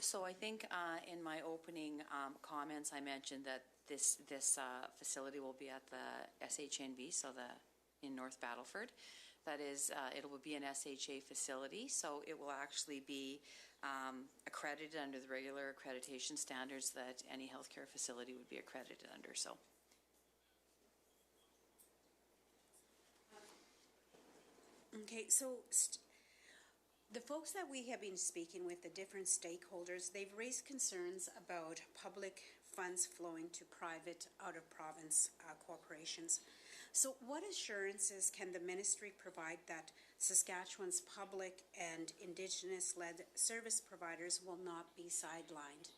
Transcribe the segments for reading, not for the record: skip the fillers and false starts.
So I think in my opening comments, I mentioned that this facility will be at the SHNB, so in North Battleford. That is, it will be an SHA facility, so it will actually be accredited under the regular accreditation standards that any healthcare facility would be accredited under. So. Okay, so the folks that we have been speaking with, the different stakeholders, they've raised concerns about public funds flowing to private out-of-province corporations. So what assurances can the ministry provide that Saskatchewan's public and Indigenous-led service providers will not be sidelined?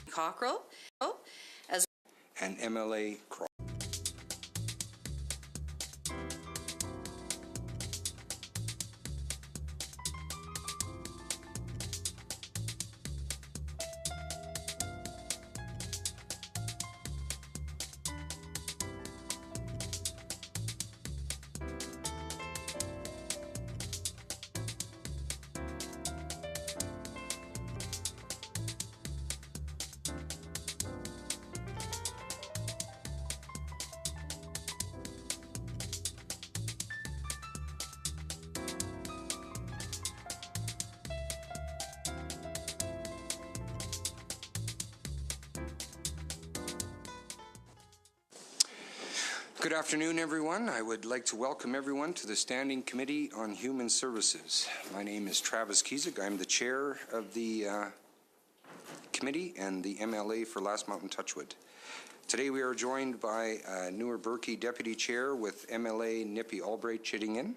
Cockrell, as and MLA Cross. Good afternoon, everyone. I would like to welcome everyone to the Standing Committee on Human Services. My name is Travis Kiesig. I'm the chair of the committee and the MLA for Last Mountain Touchwood. Today we are joined by Newer Berkey Deputy Chair with MLA Nippy Albright chitting in,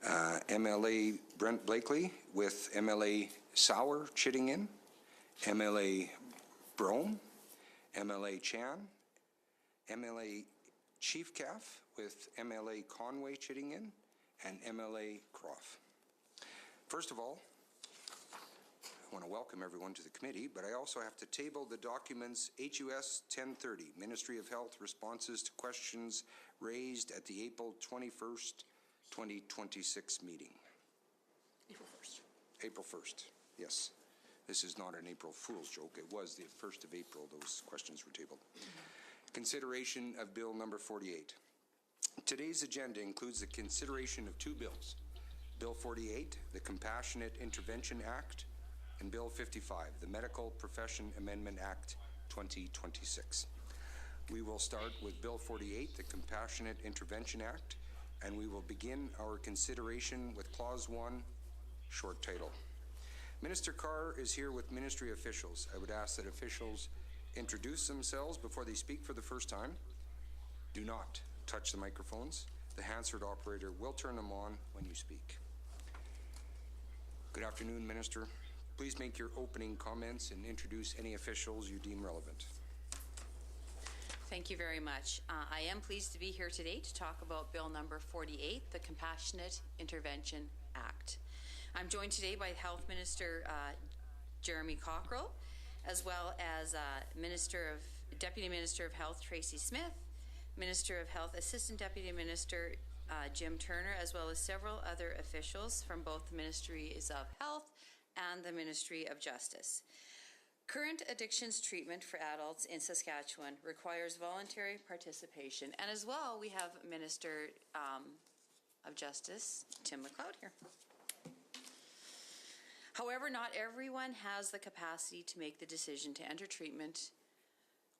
MLA Brent Blakely with MLA Sauer chitting in, MLA Brome, MLA Chan, MLA Chief Calf with MLA Conway chitting in, and MLA Croft. First of all, I want to welcome everyone to the committee, but I also have to table the documents HUS 1030, Ministry of Health Responses to Questions Raised at the April 21st, 2026 meeting. April 1st. April 1st, yes. This is not an April Fool's joke. It was the 1st of April those questions were tabled. Consideration of Bill number 48. Today's agenda includes the consideration of two bills. Bill 48, the Compassionate Intervention Act, and Bill 55, the Medical Profession Amendment Act 2026. We will start with Bill 48, the Compassionate Intervention Act, and we will begin our consideration with Clause 1, short title. Minister Carr is here with ministry officials. I would ask that officials introduce themselves before they speak for the first time. Do not touch the microphones. The Hansard operator will turn them on when you speak. Good afternoon, Minister. Please make your opening comments and introduce any officials you deem relevant. Thank you very much. I am pleased to be here today to talk about Bill number 48, the Compassionate Intervention Act. I'm joined today by Health Minister Jeremy Cockrell, as well as Deputy Minister of Health Tracy Smith, Minister of Health Assistant Deputy Minister Jim Turner, as well as several other officials from both the Ministries of Health and the Ministry of Justice. Current addictions treatment for adults in Saskatchewan requires voluntary participation, and as well we have Minister of Justice Tim McLeod here. However, not everyone has the capacity to make the decision to enter treatment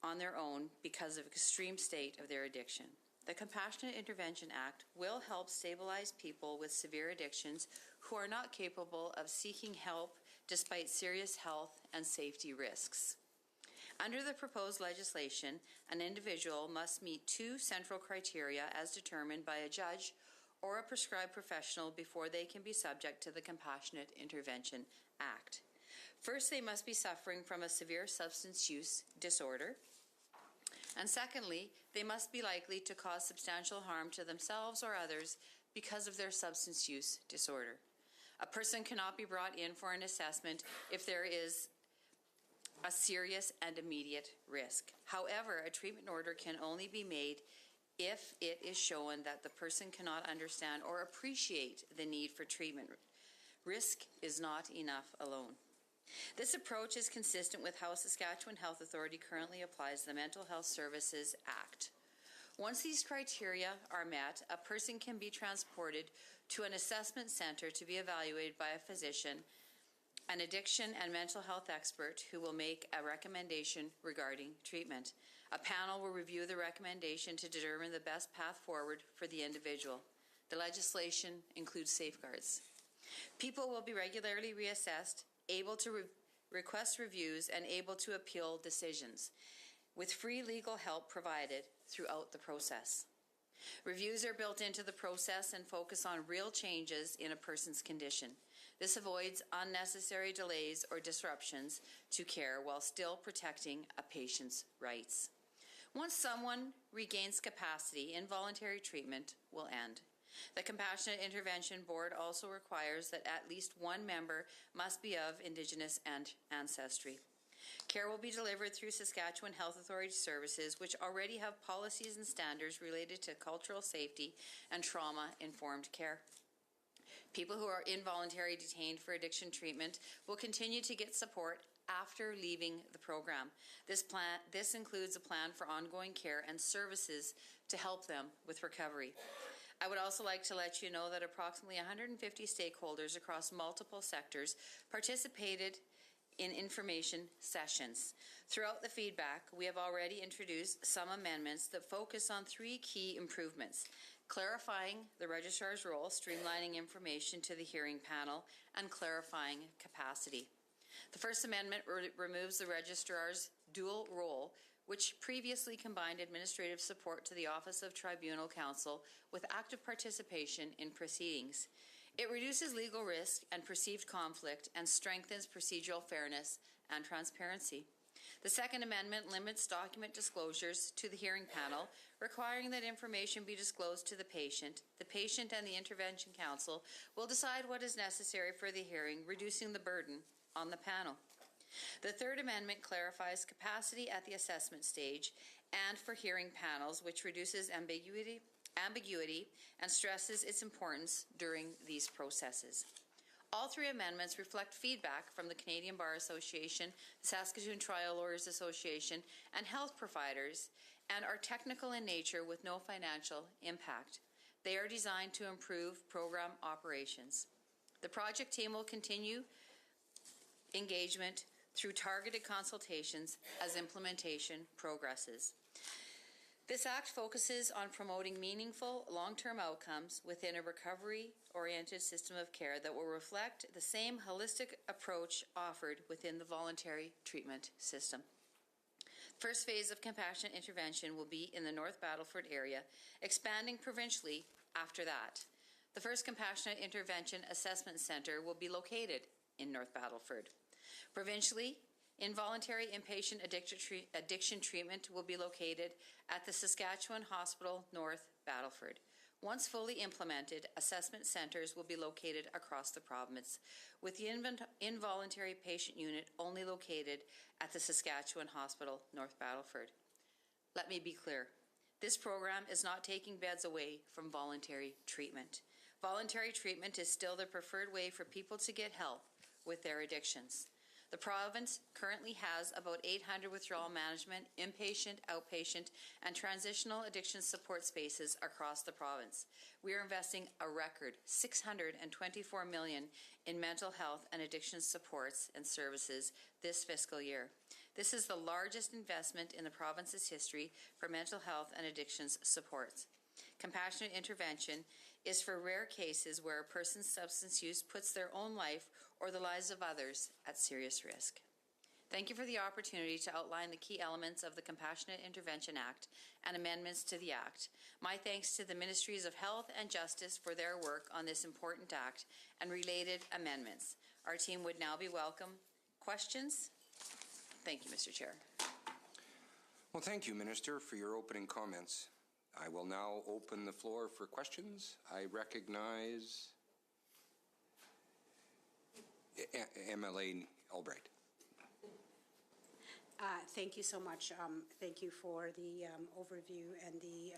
on their own because of extreme state of their addiction. The Compassionate Intervention Act will help stabilize people with severe addictions who are not capable of seeking help despite serious health and safety risks. Under the proposed legislation, an individual must meet two central criteria as determined by a judge or a prescribed professional before they can be subject to the Compassionate Intervention Act. First, they must be suffering from a severe substance use disorder. And secondly, they must be likely to cause substantial harm to themselves or others because of their substance use disorder. A person cannot be brought in for an assessment if there is a serious and immediate risk. However, a treatment order can only be made if it is shown that the person cannot understand or appreciate the need for treatment. Risk is not enough alone. This approach is consistent with how Saskatchewan Health Authority currently applies the Mental Health Services Act. Once these criteria are met, a person can be transported to an assessment center to be evaluated by a physician, an addiction and mental health expert who will make a recommendation regarding treatment. A panel will review the recommendation to determine the best path forward for the individual. The legislation includes safeguards. People will be regularly reassessed, able to request reviews, and able to appeal decisions, with free legal help provided throughout the process. Reviews are built into the process and focus on real changes in a person's condition. This avoids unnecessary delays or disruptions to care while still protecting a patient's rights. Once someone regains capacity, involuntary treatment will end. The Compassionate Intervention Board also requires that at least one member must be of Indigenous ancestry. Care will be delivered through Saskatchewan Health Authority services, which already have policies and standards related to cultural safety and trauma-informed care. People who are involuntarily detained for addiction treatment will continue to get support after leaving the program. This includes a plan for ongoing care and services to help them with recovery. I would also like to let you know that approximately 150 stakeholders across multiple sectors participated in information sessions. Throughout the feedback, we have already introduced some amendments that focus on 3 key improvements: clarifying the registrar's role, streamlining information to the hearing panel, and clarifying capacity. The first amendment removes the registrar's dual role, which previously combined administrative support to the Office of Tribunal Counsel with active participation in proceedings. It reduces legal risk and perceived conflict and strengthens procedural fairness and transparency. The Second Amendment limits document disclosures to the hearing panel, requiring that information be disclosed to the patient. The patient and the intervention counsel will decide what is necessary for the hearing, reducing the burden on the panel. The Third Amendment clarifies capacity at the assessment stage and for hearing panels, which reduces ambiguity and stresses its importance during these processes. All 3 amendments reflect feedback from the Canadian Bar Association, the Saskatchewan Trial Lawyers Association, and health providers, and are technical in nature with no financial impact. They are designed to improve program operations. The project team will continue engagement through targeted consultations as implementation progresses. This act focuses on promoting meaningful long-term outcomes within a recovery-oriented system of care that will reflect the same holistic approach offered within the voluntary treatment system. First phase of compassionate intervention will be in the North Battleford area, expanding provincially after that. The first compassionate intervention assessment centre will be located in North Battleford. Provincially, involuntary inpatient addiction treatment will be located at the Saskatchewan Hospital North Battleford. Once fully implemented, assessment centres will be located across the province, with the involuntary patient unit only located at the Saskatchewan Hospital North Battleford. Let me be clear. This program is not taking beds away from voluntary treatment. Voluntary treatment is still the preferred way for people to get help with their addictions. The province currently has about 800 withdrawal management, inpatient, outpatient, and transitional addiction support spaces across the province. We are investing a record $624 million in mental health and addiction supports and services this fiscal year. This is the largest investment in the province's history for mental health and addictions supports. Compassionate intervention is for rare cases where a person's substance use puts their own life or the lives of others at serious risk. Thank you for the opportunity to outline the key elements of the Compassionate Intervention Act and amendments to the Act. My thanks to the Ministries of Health and Justice for their work on this important Act and related amendments. Our team would now be welcome. Questions? Thank you, Mr. Chair. Well, thank you, Minister, for your opening comments. I will now open the floor for questions. I recognize MLA Albright. Thank you so much. Thank you for the overview and the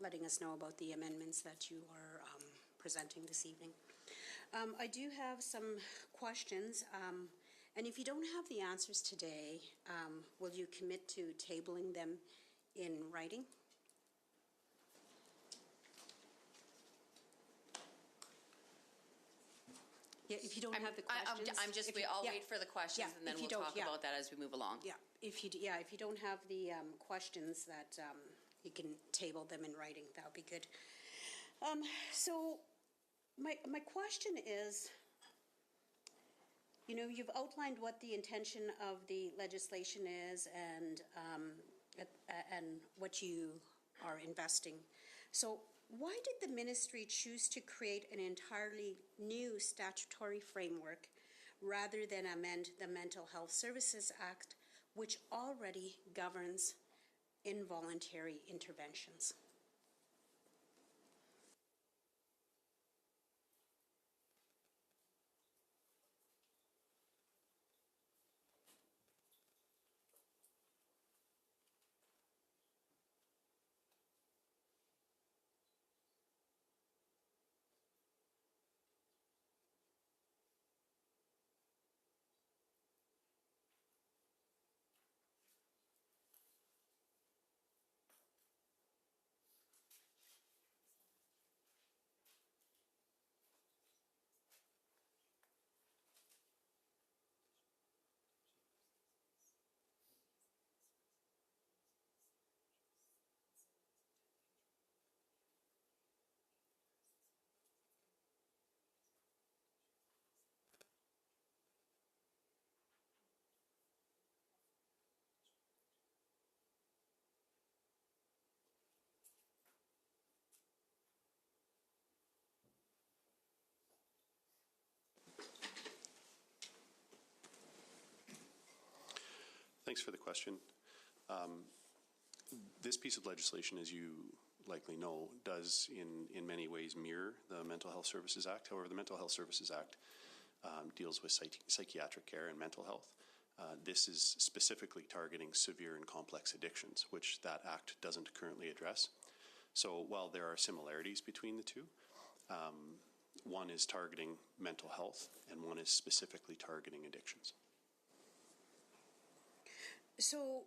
letting us know about the amendments that you are presenting this evening. I do have some questions, and if you don't have the answers today, will you commit to tabling them in writing? Yeah, if you don't have the questions. I'll wait for the questions, and then we'll talk about that as we move along. Yeah, if you don't have the questions, that you can table them in writing. That would be good. So my question is, you've outlined what the intention of the legislation is and what you are investing. So why did the ministry choose to create an entirely new statutory framework rather than amend the Mental Health Services Act, which already governs involuntary interventions? Thanks for the question. This piece of legislation, as you likely know, does in many ways mirror the Mental Health Services Act. However, the Mental Health Services Act deals with psychiatric care and mental health. This is specifically targeting severe and complex addictions, which that act doesn't currently address. So while there are similarities between the two, one is targeting mental health and one is specifically targeting addictions. So,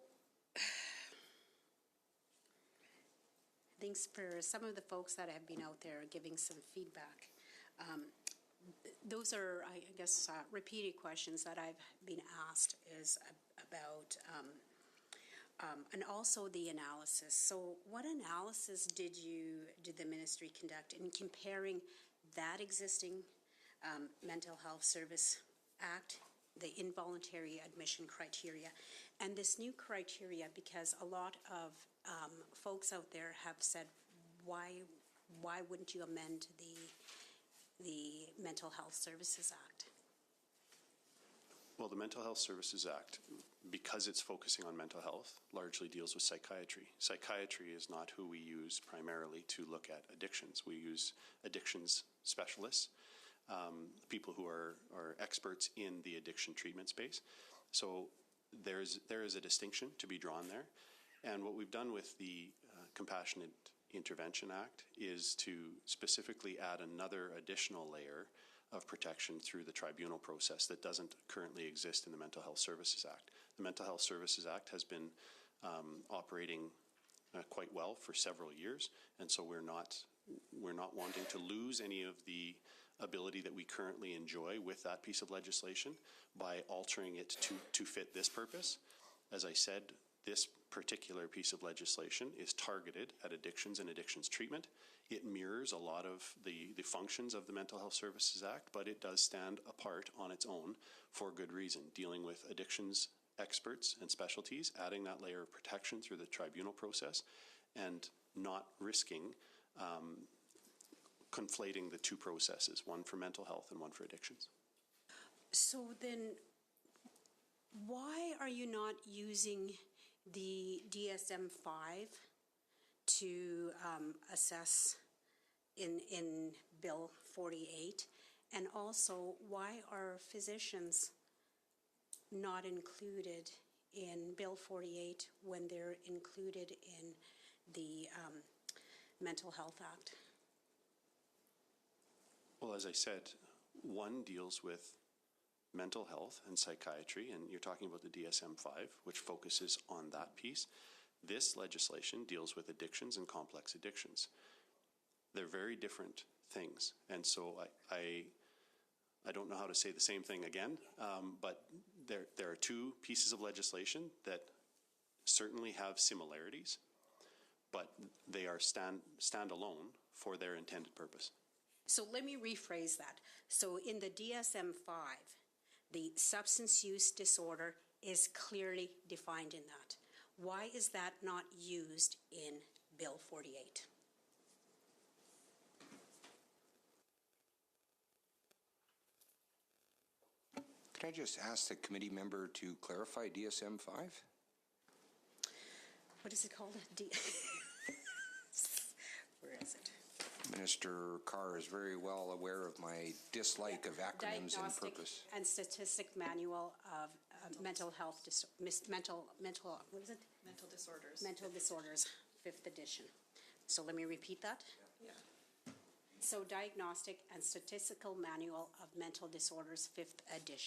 thanks for some of the folks that have been out there giving some feedback. Those are, I guess, repeated questions that I've been asked is about, and also the analysis. So what analysis did the ministry conduct in comparing that existing Mental Health Service Act, the involuntary admission criteria, and this new criteria? Because a lot of folks out there have said, why wouldn't you amend the Mental Health Services Act? Well, the Mental Health Services Act, because it's focusing on mental health, largely deals with psychiatry. Psychiatry is not who we use primarily to look at addictions. We use addictions specialists, people who are experts in the addiction treatment space. So there is a distinction to be drawn there. And what we've done with the Compassionate Intervention Act is to specifically add another additional layer of protection through the tribunal process that doesn't currently exist in the Mental Health Services Act. The Mental Health Services Act has been operating quite well for several years, and so we're not wanting to lose any of the ability that we currently enjoy with that piece of legislation by altering it to fit this purpose. As I said, this particular piece of legislation is targeted at addictions and addictions treatment. It mirrors a lot of the functions of the Mental Health Services Act, but it does stand apart on its own for good reason, dealing with addictions experts and specialties, adding that layer of protection through the tribunal process, and not risking conflating the two processes, one for mental health and one for addictions. So then, why are you not using the DSM-5 to assess in Bill 48? And also, why are physicians not included in Bill 48 when they're included in the Mental Health Act? Well, as I said, one deals with mental health and psychiatry, and you're talking about the DSM-5, which focuses on that piece. This legislation deals with addictions and complex addictions. They're very different things, and so I don't know how to say the same thing again, but there are two pieces of legislation that certainly have similarities, but they are standalone for their intended purpose. So let me rephrase that. So in the DSM-5, the substance use disorder is clearly defined in that. Why is that not used in Bill 48? Could I just ask the committee member to clarify DSM-5? What is it called? Where is it? Minister Carr is very well aware of my dislike of acronyms and Diagnostic purpose. and Statistic Manual of Mental Health, what is it? Mental disorders. Mental Disorders, 5th edition. So let me repeat that. Yeah. So Diagnostic and Statistical Manual of Mental Disorders, 5th edition.